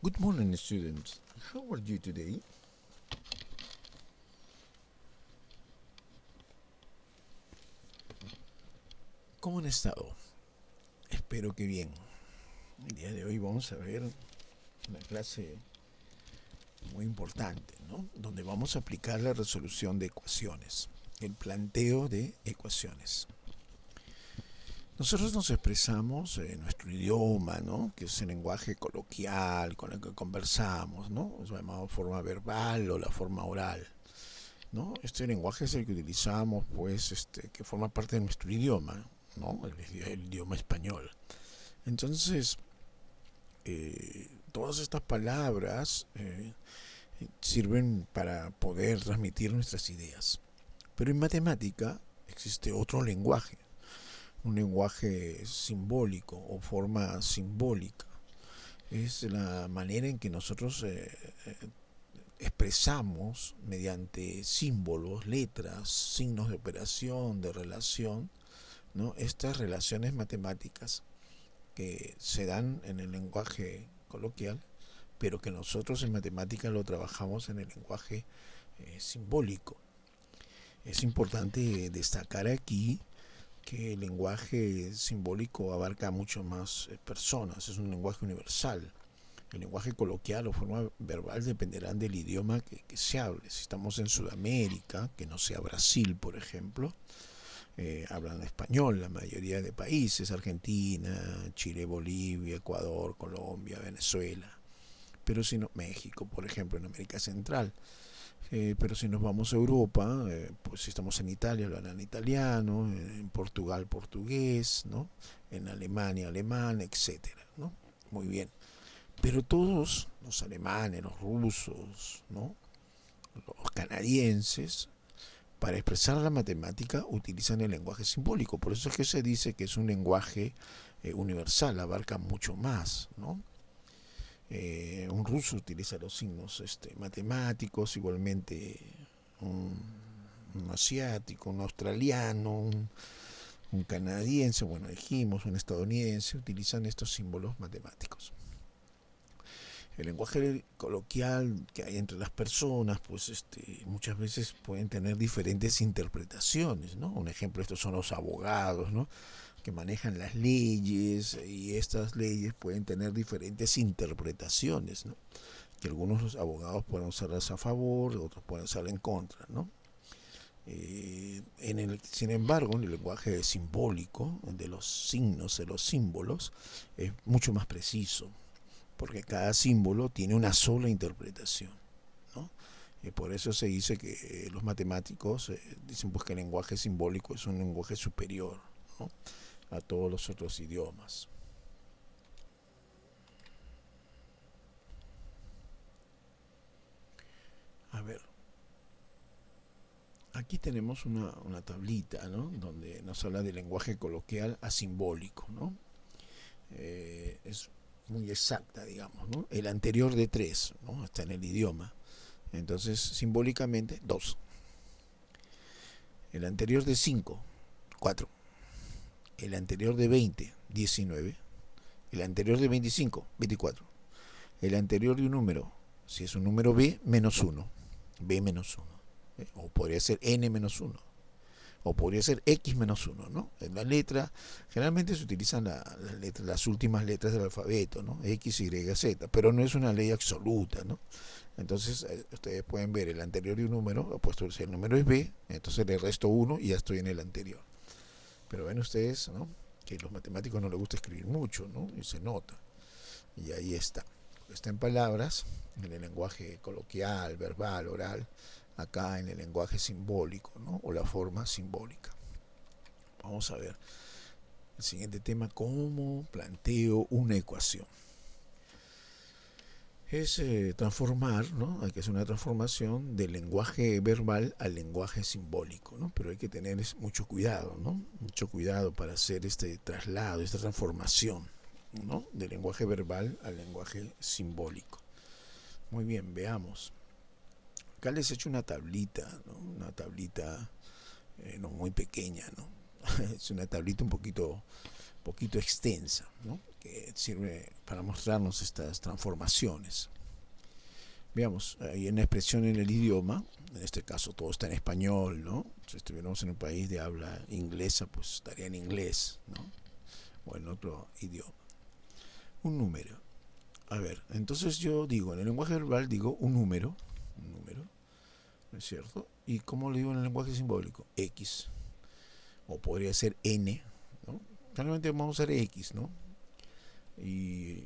Good morning, students. How are you today? ¿Cómo han estado? Espero que bien. El día de hoy vamos a ver una clase muy importante, ¿no? Donde vamos a aplicar la resolución de ecuaciones, el planteo de ecuaciones. Nosotros nos expresamos en nuestro idioma, ¿no? Que es el lenguaje coloquial con el que conversamos, ¿no? Es llamado forma verbal o la forma oral, ¿no? Este lenguaje es el que utilizamos, pues, que forma parte de nuestro idioma, ¿no? El idioma español. Entonces, todas estas palabras sirven para poder transmitir nuestras ideas. Pero en matemática existe otro lenguaje, un lenguaje simbólico o forma simbólica. Es la manera en que nosotros expresamos mediante símbolos, letras, signos de operación, de relación, ¿no? Estas relaciones matemáticas que se dan en el lenguaje coloquial, pero que nosotros en matemática lo trabajamos en el lenguaje simbólico. Es importante destacar aquí que el lenguaje simbólico abarca mucho más personas, es un lenguaje universal. El lenguaje coloquial o forma verbal dependerán del idioma que se hable. Si estamos en Sudamérica, que no sea Brasil, por ejemplo, hablan español la mayoría de países, Argentina, Chile, Bolivia, Ecuador, Colombia, Venezuela. Pero si no, México, por ejemplo, en América Central. Pero si nos vamos a Europa, pues si estamos en Italia, hablan italiano, en Portugal, portugués, ¿no? En Alemania, alemán, etcétera, ¿no? Muy bien. Pero todos, los alemanes, los rusos, ¿no? Los canadienses, para expresar la matemática utilizan el lenguaje simbólico. Por eso es que se dice que es un lenguaje universal, abarca mucho más, ¿no? Un ruso utiliza los signos matemáticos, igualmente un, un asiático, un australiano, un canadiense, bueno, dijimos, un estadounidense, utilizan estos símbolos matemáticos. El lenguaje coloquial que hay entre las personas, pues muchas veces pueden tener diferentes interpretaciones, ¿no? Un ejemplo, estos son los abogados, ¿no? Que manejan las leyes y estas leyes pueden tener diferentes interpretaciones, ¿no? Que algunos los abogados pueden usarlas a favor, otros pueden usarlas en contra, ¿no? Sin embargo, en el lenguaje simbólico, de los signos, de los símbolos, es mucho más preciso, porque cada símbolo tiene una sola interpretación, ¿no? Y por eso se dice que los matemáticos dicen pues que el lenguaje simbólico es un lenguaje superior, ¿no? A todos los otros idiomas. A ver, aquí tenemos una tablita, ¿no? Donde nos habla del lenguaje coloquial a simbólico, ¿no? Es muy exacta, digamos, ¿no? El anterior de 3, ¿no? Está en el idioma. Entonces, simbólicamente, 2. El anterior de 5, 4. El anterior de 20, 19. El anterior de 25, 24. El anterior de un número, si es un número B, menos 1. B menos 1. O podría ser N menos 1. O podría ser X menos 1, ¿no? En la letra, generalmente se utilizan las últimas letras del alfabeto, ¿no? X, Y, Z, pero no es una ley absoluta, ¿no? Entonces, ustedes pueden ver el anterior de un número, puesto si el número es B, entonces le resto 1 y ya estoy en el anterior. Pero ven ustedes, ¿no? Que a los matemáticos no les gusta escribir mucho, ¿no? Y se nota. Y ahí está. Está en palabras, en el lenguaje coloquial, verbal, oral, acá en el lenguaje simbólico, ¿no? O la forma simbólica. Vamos a ver el siguiente tema, cómo planteo una ecuación. Es transformar, ¿no? Hay que hacer una transformación del lenguaje verbal al lenguaje simbólico, ¿no? Pero hay que tener mucho cuidado, ¿no? Mucho cuidado para hacer este traslado, esta transformación, ¿no? Del lenguaje verbal al lenguaje simbólico. Muy bien, veamos. Acá les he hecho una tablita, ¿no? Una tablita no muy pequeña, ¿no? Es una tablita un poquito poquito extensa, ¿no? Que sirve para mostrarnos estas transformaciones. Veamos, hay una expresión en el idioma, en este caso todo está en español, ¿no? Si estuviéramos en un país de habla inglesa, pues estaría en inglés, ¿no? O en otro idioma. Un número. A ver, entonces yo digo, en el lenguaje verbal digo un número, ¿no es cierto? ¿Y cómo lo digo en el lenguaje simbólico? X, o podría ser N, ¿no? Realmente vamos a usar X, ¿no? Y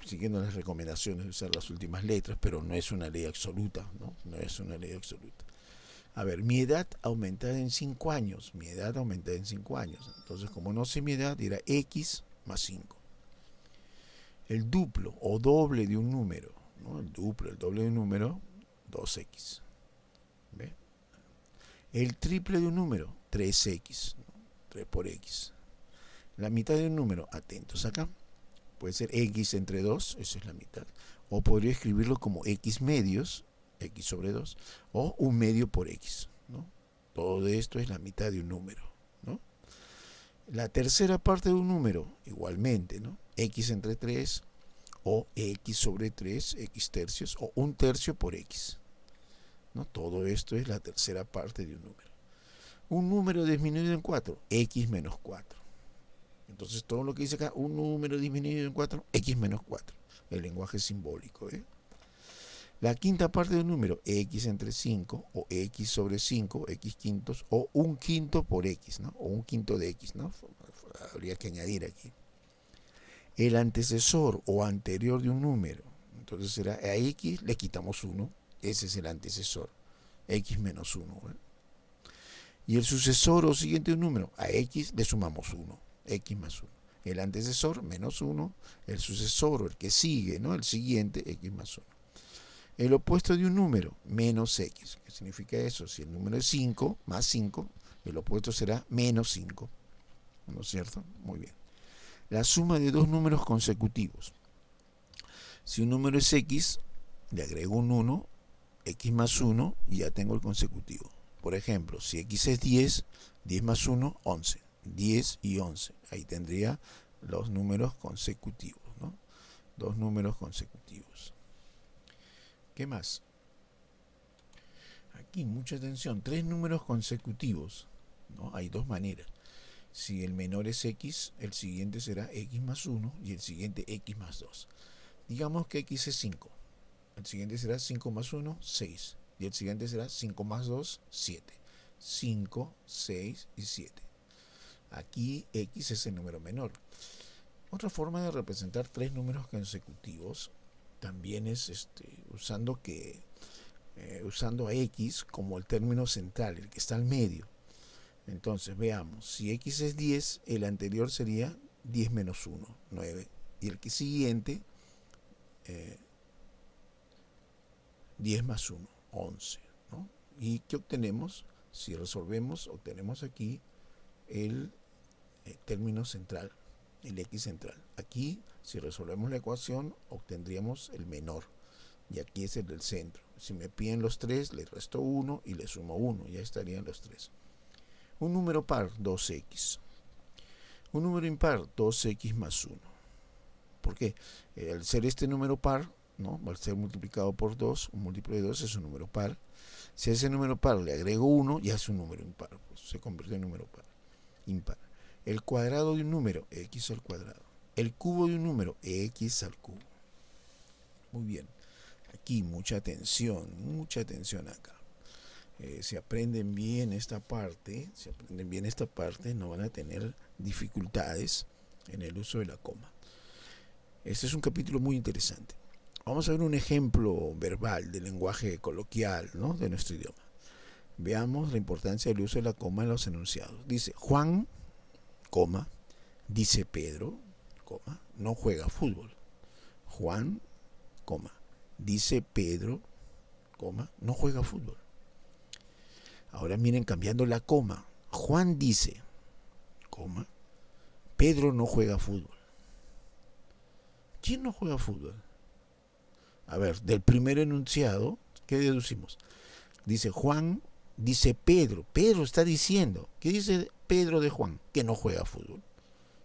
siguiendo las recomendaciones de usar las últimas letras, pero no es una ley absoluta, ¿no? No es una ley absoluta. A ver, mi edad aumentada en 5 años, mi edad aumentada en 5 años. Entonces, como no sé mi edad, dirá X más 5. El duplo o doble de un número, ¿no? El doble de un número, 2X. ¿Ve? El triple de un número, 3X, ¿no? 3 por X. La mitad de un número, atentos acá, puede ser X entre 2, eso es la mitad. O podría escribirlo como X medios, X sobre 2, o un medio por X, ¿no? Todo esto es la mitad de un número, ¿no? La tercera parte de un número, igualmente, ¿no? X entre 3, o X sobre 3, X tercios, o un tercio por X, ¿no? Todo esto es la tercera parte de un número. Un número disminuido en 4, X menos 4. Entonces todo lo que dice acá, un número disminuido en 4, X menos 4. El lenguaje simbólico, ¿eh? La quinta parte de un número, X entre 5, o X sobre 5, X quintos, o un quinto por X, ¿no? O un quinto de X, ¿no? Habría que añadir aquí. El antecesor o anterior de un número, entonces será a X le quitamos 1, ese es el antecesor, X menos 1, ¿eh? Y el sucesor o siguiente de un número, a X le sumamos 1, X más 1. El antecesor menos 1, el sucesor o el que sigue, ¿no? El siguiente, X más 1. El opuesto de un número, menos X. ¿Qué significa eso? Si el número es 5, más 5, el opuesto será menos 5. ¿No es cierto? Muy bien. La suma de dos números consecutivos. Si un número es X, le agrego un 1, X más 1, y ya tengo el consecutivo. Por ejemplo, si X es 10, 10 más 1, 11. 10 y 11. Ahí tendría los números consecutivos, ¿no? Dos números consecutivos. ¿Qué más? Aquí, mucha atención. Tres números consecutivos, ¿no? Hay dos maneras. Si el menor es X, el siguiente será X más 1 y el siguiente X más 2. Digamos que X es 5. El siguiente será 5 más 1, 6. Y el siguiente será 5 más 2, 7. 5, 6 y 7. Aquí X es el número menor. Otra forma de representar tres números consecutivos también es usando a X como el término central, el que está al medio. Entonces veamos, si X es 10, el anterior sería 10 menos 1, 9. Y el que siguiente, 10 más 1, 11, ¿no? ¿Y qué obtenemos? Si resolvemos, obtenemos aquí el término central, el X central. Aquí, si resolvemos la ecuación, obtendríamos el menor. Y aquí es el del centro. Si me piden los 3, le resto 1 y le sumo 1. Ya estarían los 3. Un número par, 2X. Un número impar, 2X más 1. ¿Por qué? Al ser este número par, ¿no? Al ser multiplicado por 2, un múltiplo de 2 es un número par. Si a ese número par le agrego 1, ya es un número impar. Pues se convierte en número par, impar. El cuadrado de un número, X al cuadrado. El cubo de un número, X al cubo. Muy bien. Aquí mucha atención acá. Si aprenden bien esta parte, no van a tener dificultades en el uso de la coma. Este es un capítulo muy interesante. Vamos a ver un ejemplo verbal del lenguaje coloquial, ¿no? De nuestro idioma. Veamos la importancia del uso de la coma en los enunciados. Dice Juan, coma, dice Pedro, coma, no juega fútbol. Juan, coma, dice Pedro, coma, no juega fútbol. Ahora miren, cambiando la coma. Juan dice, coma, Pedro no juega fútbol. ¿Quién no juega fútbol? A ver, del primer enunciado, ¿qué deducimos? Dice Juan dice Pedro. Pedro está diciendo, ¿qué dice Pedro de Juan? Que no juega fútbol.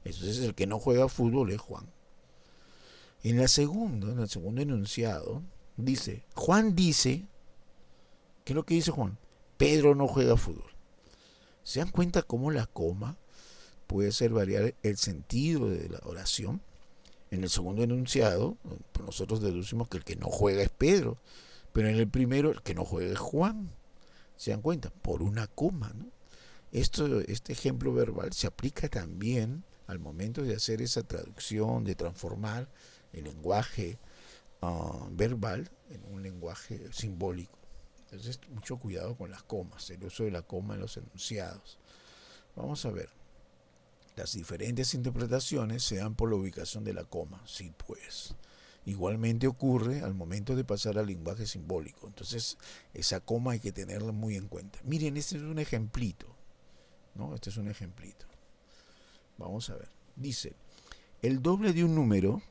Entonces el que no juega fútbol es Juan. En el segundo enunciado, dice, Juan dice, ¿qué es lo que dice Juan? Pedro no juega fútbol. ¿Se dan cuenta cómo la coma puede ser variar el sentido de la oración? En el segundo enunciado, pues nosotros deducimos que el que no juega es Pedro, pero en el primero el que no juega es Juan. ¿Se dan cuenta? Por una coma, ¿no? Este ejemplo verbal se aplica también al momento de hacer esa traducción, de transformar el lenguaje verbal en un lenguaje simbólico. Entonces, mucho cuidado con las comas, el uso de la coma en los enunciados. Vamos a ver. Las diferentes interpretaciones se dan por la ubicación de la coma. Sí, pues. Igualmente ocurre al momento de pasar al lenguaje simbólico. Entonces, esa coma hay que tenerla muy en cuenta. Miren, este es un ejemplito, ¿no? Este es un ejemplito. Vamos a ver. Dice, el doble de un número,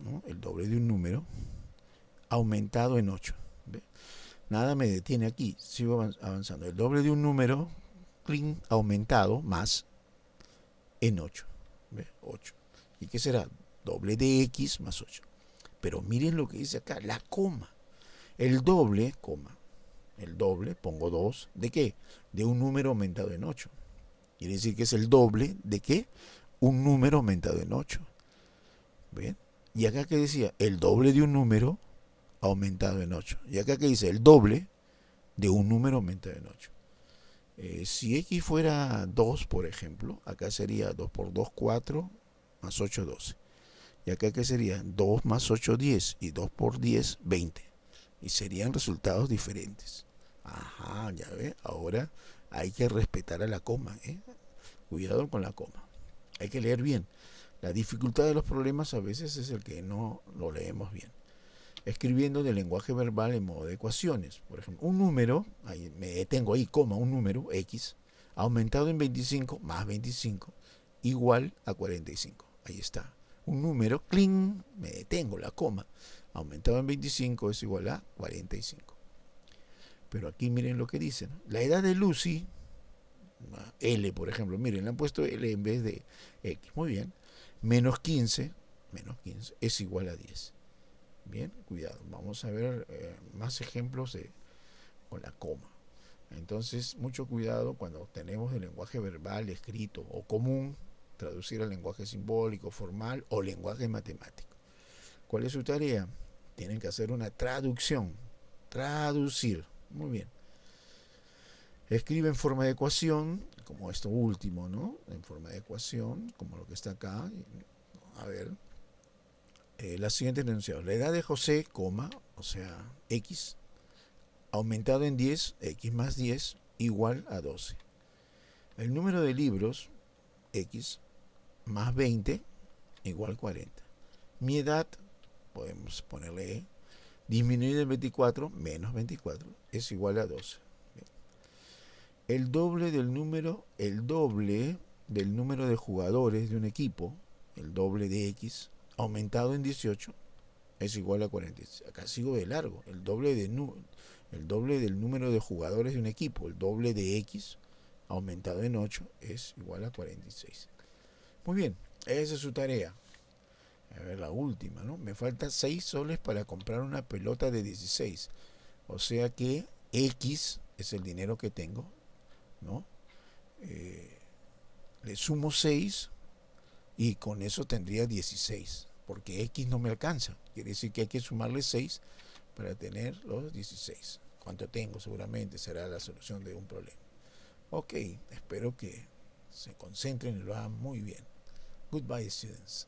¿no? El doble de un número aumentado en 8. ¿Ve? Nada me detiene aquí. Sigo avanzando. El doble de un número aumentado más en 8. ¿Ve? 8. ¿Y qué será? Doble de x más 8. Pero miren lo que dice acá, la coma. El doble, coma. El doble, pongo 2. ¿De qué? De un número aumentado en 8. Quiere decir que es el doble de qué? Un número aumentado en 8. ¿Ven? Y acá que decía, el doble de un número aumentado en 8. Y acá que dice, el doble de un número aumentado en 8. Si x fuera 2, por ejemplo, acá sería 2 por 2, 4, más 8, 12. Y acá que sería 2 más 8, 10. Y 2 por 10, 20. Y serían resultados diferentes. Ajá, ya ve. Ahora hay que respetar a la coma. Cuidado con la coma. Hay que leer bien. La dificultad de los problemas a veces es el que no lo leemos bien. Escribiendo del lenguaje verbal en modo de ecuaciones. Por ejemplo, un número, ahí me detengo ahí, coma, un número, x, aumentado en 25 más 25, igual a 45. Ahí está. Un número, cling, me detengo, la coma, aumentado en 25 es igual a 45. Pero aquí miren lo que dicen. La edad de Lucy, L por ejemplo, miren, le han puesto L en vez de X. Muy bien. Menos 15 es igual a 10. Bien, cuidado. Vamos a ver más ejemplos con la coma. Entonces, mucho cuidado cuando tenemos el lenguaje verbal, escrito o común, traducir al lenguaje simbólico, formal o lenguaje matemático. ¿Cuál es su tarea? Tienen que hacer una traducción. Traducir. Muy bien. Escribe en forma de ecuación, como esto último, ¿no? En forma de ecuación, como lo que está acá. A ver. La siguiente enunciado. La edad de José, coma, o sea, x, aumentado en 10, x más 10, igual a 12. El número de libros, x, más 20, igual a 40. Mi edad, podemos ponerle disminuido en 24, menos 24, es igual a 12. El doble del número de jugadores de un equipo, el doble de x, aumentado en 18, es igual a 46. Acá sigo de largo. El doble del número de jugadores de un equipo, el doble de x, aumentado en 8, es igual a 46. Muy bien, esa es su tarea. A ver, la última, ¿no? Me falta 6 soles para comprar una pelota de 16. O sea que x es el dinero que tengo, ¿no? Le sumo 6 y con eso tendría 16, porque x no me alcanza. Quiere decir que hay que sumarle 6 para tener los 16. ¿Cuánto tengo? Seguramente será la solución de un problema. Ok, espero que se concentren y lo hagan muy bien. Goodbye, students.